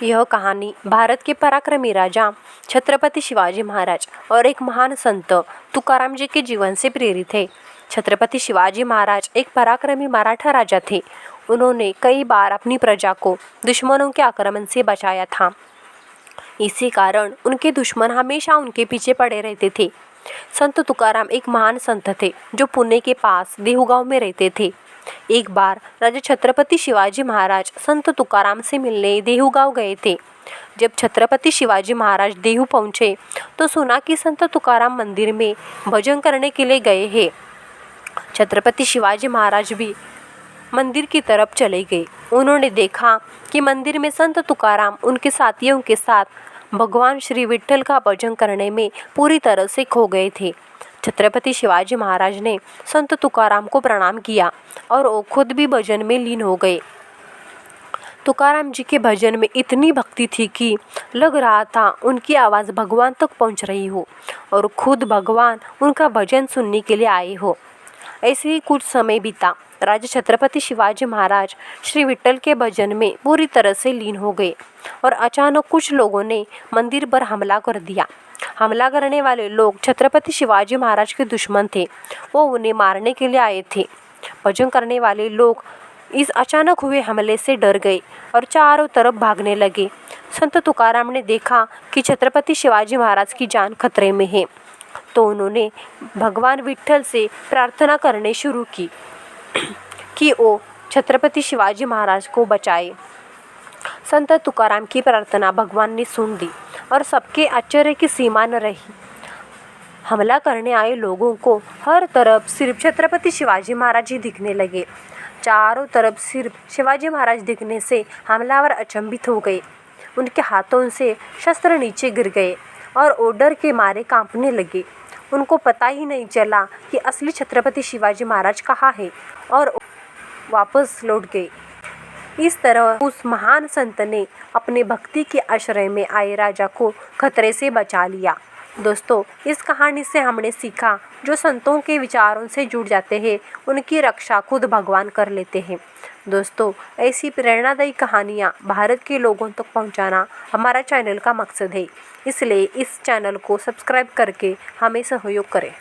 यह कहानी भारत के पराक्रमी राजा छत्रपति शिवाजी महाराज और एक महान संत तुकाराम जी के जीवन से प्रेरित है। छत्रपति शिवाजी महाराज एक पराक्रमी मराठा राजा थे। उन्होंने कई बार अपनी प्रजा को दुश्मनों के आक्रमण से बचाया था। इसी कारण उनके दुश्मन हमेशा उनके पीछे पड़े रहते थे। संत तुकाराम एक महान संत थे जो पुणे के पास देहू में रहते थे। एक बार राजा छत्रपति शिवाजी महाराज संत तुकाराम से मिलने देहू गए थे। जब छत्रपति शिवाजी महाराज देहू पहुंचे तो सुना कि संत तुकाराम मंदिर में भजन करने के लिए गए हैं। छत्रपति शिवाजी महाराज भी मंदिर की तरफ चले गए। उन्होंने देखा कि मंदिर में संत तुकाराम उनके साथियों के साथ भगवान श्री विट्ठल का भजन करने में पूरी तरह से खो गए थे। छत्रपति शिवाजी महाराज ने संत तुकाराम को प्रणाम किया और वो खुद भी भजन में लीन हो गए। तुकाराम जी के भजन में इतनी भक्ति थी कि लग रहा था उनकी आवाज़ भगवान तक पहुंच रही हो और खुद भगवान उनका भजन सुनने के लिए आए हो। ऐसे ही कुछ समय बीता। राजा छत्रपति शिवाजी महाराज श्री विट्ठल के भजन में पूरी तरह से लीन हो गए और अचानक कुछ लोगों ने मंदिर पर हमला कर दिया। हमला करने वाले लोग छत्रपति शिवाजी महाराज के दुश्मन थे। वो उन्हें मारने के लिए आए थे। भजन करने वाले लोग इस अचानक हुए हमले से डर गए और चारों तरफ भागने लगे। संत तुकाराम ने देखा कि छत्रपति शिवाजी महाराज की जान खतरे में है, तो उन्होंने भगवान विट्ठल से प्रार्थना करने शुरू की कि वो छत्रपति शिवाजी महाराज को बचाए। संत तुकाराम की प्रार्थना भगवान ने सुन ली और सबके आश्चर्य की सीमा न रही। हमला करने आए लोगों को हर तरफ सिर्फ छत्रपति शिवाजी महाराज ही दिखने लगे। चारों तरफ सिर्फ शिवाजी महाराज दिखने से हमलावर अचंभित हो गए। उनके हाथों से शस्त्र नीचे गिर गए और वो डर के मारे कांपने लगे। उनको पता ही नहीं चला कि असली छत्रपति शिवाजी महाराज कहाँ है और वापस लौट गए। इस तरह उस महान संत ने अपने भक्ति के आश्रय में आए राजा को खतरे से बचा लिया। दोस्तों, इस कहानी से हमने सीखा, जो संतों के विचारों से जुड़ जाते हैं उनकी रक्षा खुद भगवान कर लेते हैं। दोस्तों, ऐसी प्रेरणादायी कहानियाँ भारत के लोगों तक पहुँचाना हमारा चैनल का मकसद है। इसलिए इस चैनल को सब्सक्राइब करके हमें सहयोग करें।